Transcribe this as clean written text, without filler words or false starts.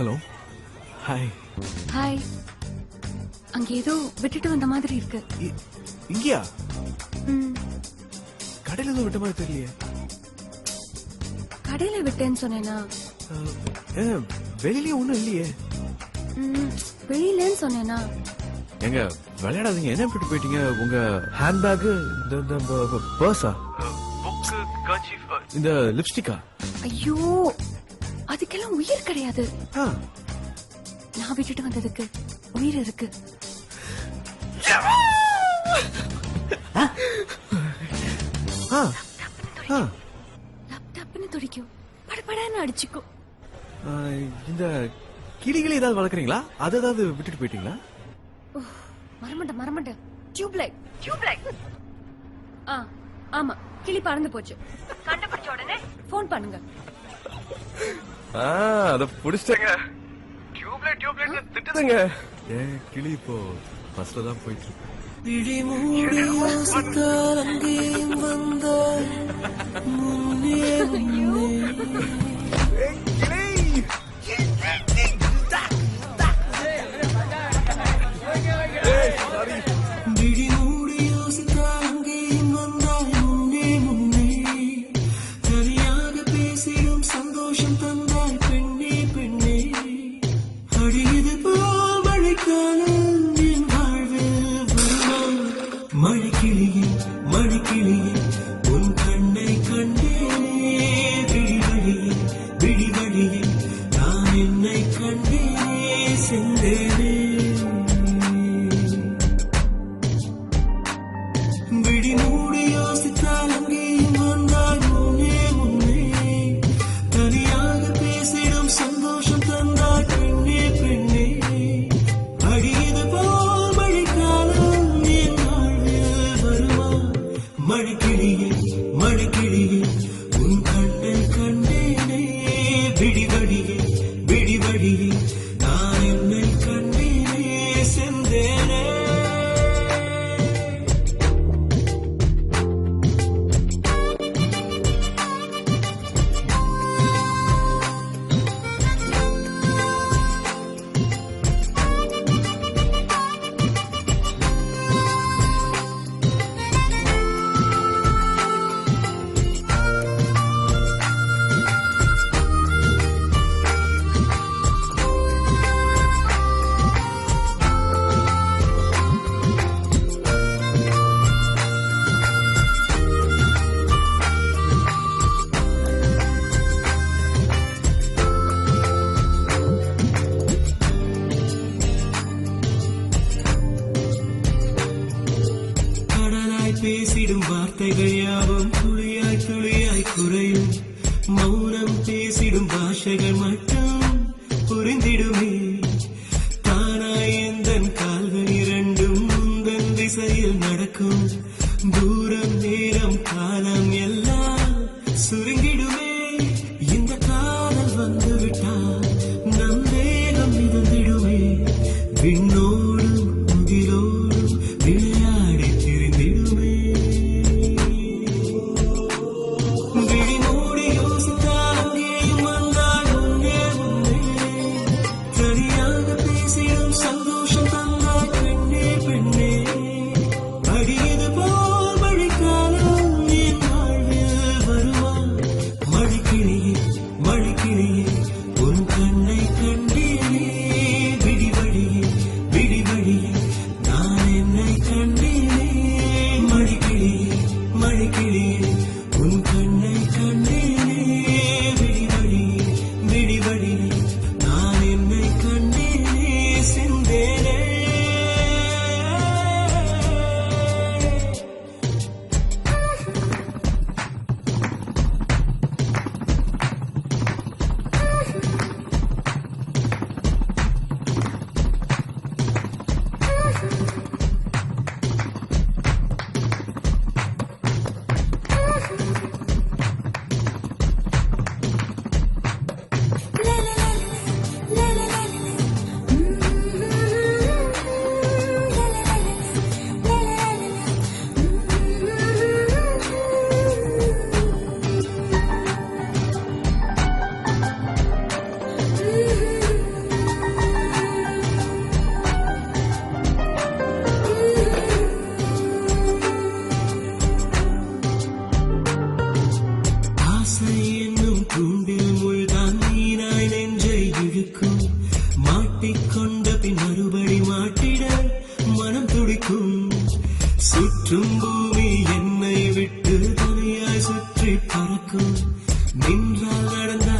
Hello. Hi. Hi. அங்க ஏதோ விட்டுட்டு வந்த மாதிரி இருக்கு. இங்கயா? கடையில ஏதோ விட்ட மாதிரி தெரியலையே. கடையில விட்டேன்னு சொன்னேனா? வெளியிலயே ஒண்ணும் இல்லையே. வெளியிலன்னு சொன்னேனா? எங்க விளையாடாதீங்க. என்ன விட்டு போயிட்டீங்க? உங்க ஹேண்ட்பேக், இந்த பர்ஸா, இந்த லிப்ஸ்டிக்கா? ஐயோ, அதுக்கெல்லாம் உயிர் கிடையாது. நான் விட்டுட்டு வந்ததுக்கு உயிர் இருக்கு. லேப்டாப்னு துடிக்கும், படபடன்னு அடிச்சுக்கும். இந்த கிளிகளை ஏதாவது வளர்க்குறீங்களா? அதை ஏதாவது விட்டுட்டு போயிட்டீங்களா? மரமண்ட டியூப்லைட். ஆமா, கிளி பறந்து போச்சு. கண்டுபிடிச்ச உடனே போன் பண்ணுங்க. அத புடிச்சிட்டேங்க. டியூப்லைட் திட்டுதுங்க. ஏன் கிளி இப்போ பஸ்ல தான் போயிட்டு இருக்கு. மணிக்கிளியே உன் கண்ணை கண்டேனே, விழிவழியே நான் என்னை கண்டேனே, சென்றேனே. விழி மூடி யோசித்தால் அங்கேயும் வந்தாய் முன்னே, தனியாக பேசிடும் சந்தோஷம் தந்தாய் பெண்ணே, அடியது போல் மழைக்காலம் என் வாழ்வில் வருமா? மணிக்கிளியே உன் கண்ணை கண்டேனே, விழிவழியே நான் என்னை கண்டேனே, சென்றேனே. பேசிடும் வார்த்தைகள் யாவும் துளியாய் குறையும், மௌனம் பேசிடும் பாஷைகள் மட்டும் புரிந்திடுமே. தானாய் எந்தன் கால்கள் இரண்டும் முந்தன் திசையில் நடக்கும், தூரம் நேரம் காலம் எல்லாம் சுருங்கிடுமே. இந்த காதல் வந்துவிட்டால் நம் வேகம் மிதந்திடுமே, விண்ணோடும் முகிலோடும் விளையாடி திரிந்திடுமே. விழி மூடி யோசித்தால் அங்கேயும் வந்தாய் முன்னே, தனியாக பேசிடும் சந்தோஷம் தந்தாய் பெண்ணே, அடியது போல் மழைக்காலம் என் வாழ்வில் வருமா? காற்றை பறக்கும் நின்றால் நடந்தால்